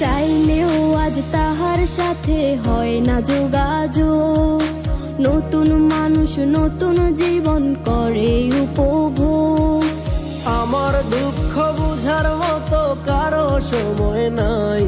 চাইলেও আজ তাহার সাথে হয় না যোগাযোগ। নতুন মানুষ নতুন জীবন করে উপভোগ। আমার দুঃখ বুঝার মতো কারো সময় নাই,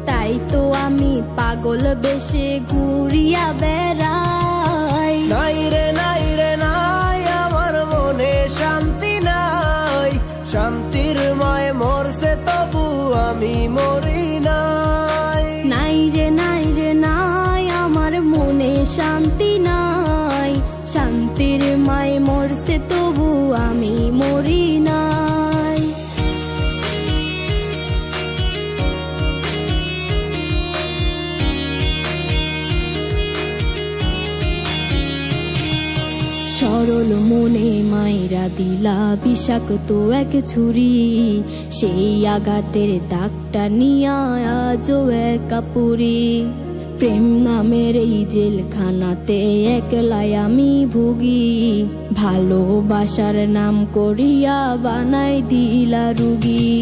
তাই তো আমি পাগল বেশে ঘুরিয়া বেড়াই। নাই রে নাই রে নাই, আমার মনে শান্তি নাই। শান্তির মায় মরছে তবু আমি মরি নাই। নাই রে নাই রে নাই, আমার মনে শান্তি নাই। শান্তির মায় মরছে তবু আমি মরি নাই। সরল মনে মাইরা দিলা বিষাক্ত এক ছুরি। সেই আঘাতের দাগটা নিয়া আজও একা পুরি। প্রেম নামের এই জেলখানাতে একলাই আমি ভুগি। ভালোবাসার নাম করিয়া বানাই দিলা রুগী।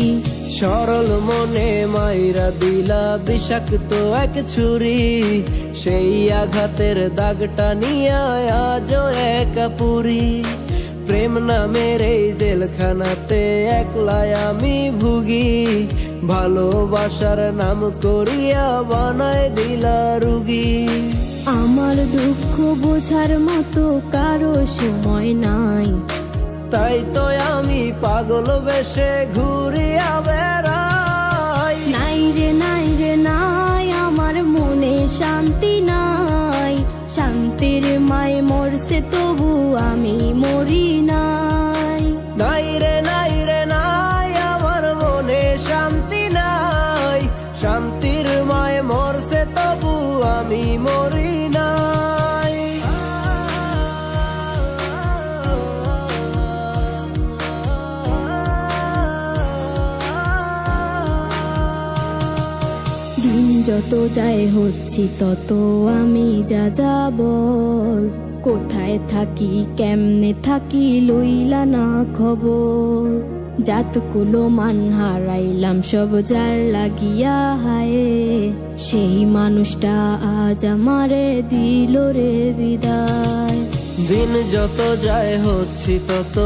সরল মনে মাইরা দিলা বিষাক্ত এক ছুরি। সেই আঘাতের দাগটা নিয়া আজও একা পুরি। প্রেম নামের এই জেলখানাতে একলাই আমি ভুগি। ভালোবাসার নাম করিয়া বানাই দিলা রুগী। আমার দুঃখ বোঝার মতো কারো সময় নাই, তাই তো আমি পাগল বেশে ঘুরিয়া বেড়াই। নাই রে নাই রে নাই, আমার মনে শান্তি নাই। শান্তির মায় মরছে তবু আমি মরি নাই। নাই রে নাই রে নাই, আমার মনে শান্তি নাই। শান্তির মায় মরছে তবু আমি মরি নাই। দিন যত যায় হচ্ছি তত আমি যা যাবর। কোথায় থাকি কেমনে থাকি লইলা না খবর। জাতকুলো মান হারাইলাম সব যার লাগিয়া হায়। সেই মানুষটা আজ আমারে দিল রে বিদায়। দিন যত যায় হচ্ছি তত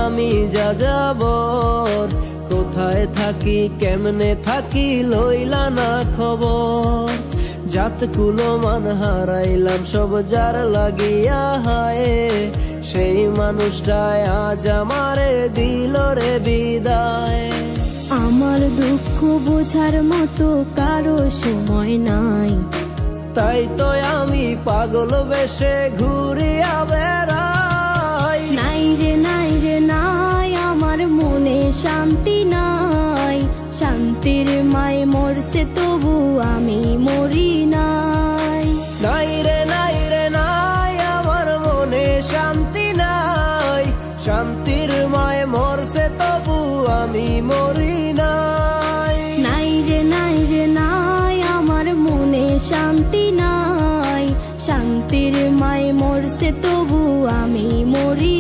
আমি যা যাবর। কোথায় থাকি কেমনে থাকি লইলা না খবর। জাতকুলো মান হারাইলাম সব যার লাগিয়া হায়। সেই মানুষটাই আজ আমারে দিল রে বিদায়। আমার দুঃখ বোঝার মতো কারো সময় নাই, তাই তো আমি পাগল বেশে ঘুরিয়া বেড়াই। নাই রে নাই রে নাই, আমার মনে শান্তি নাই। শান্তির মায় মরছে তবু আমি মরি নাই। নাই রে নাই রে নাই, আমার মনে শান্তি নাই। শান্তির মায় মরছে তবু আমি মরি নাই। নাই রে নাই রে নাই, আমার মনে শান্তি নাই। শান্তির মায় মরছে তবু আমি মরি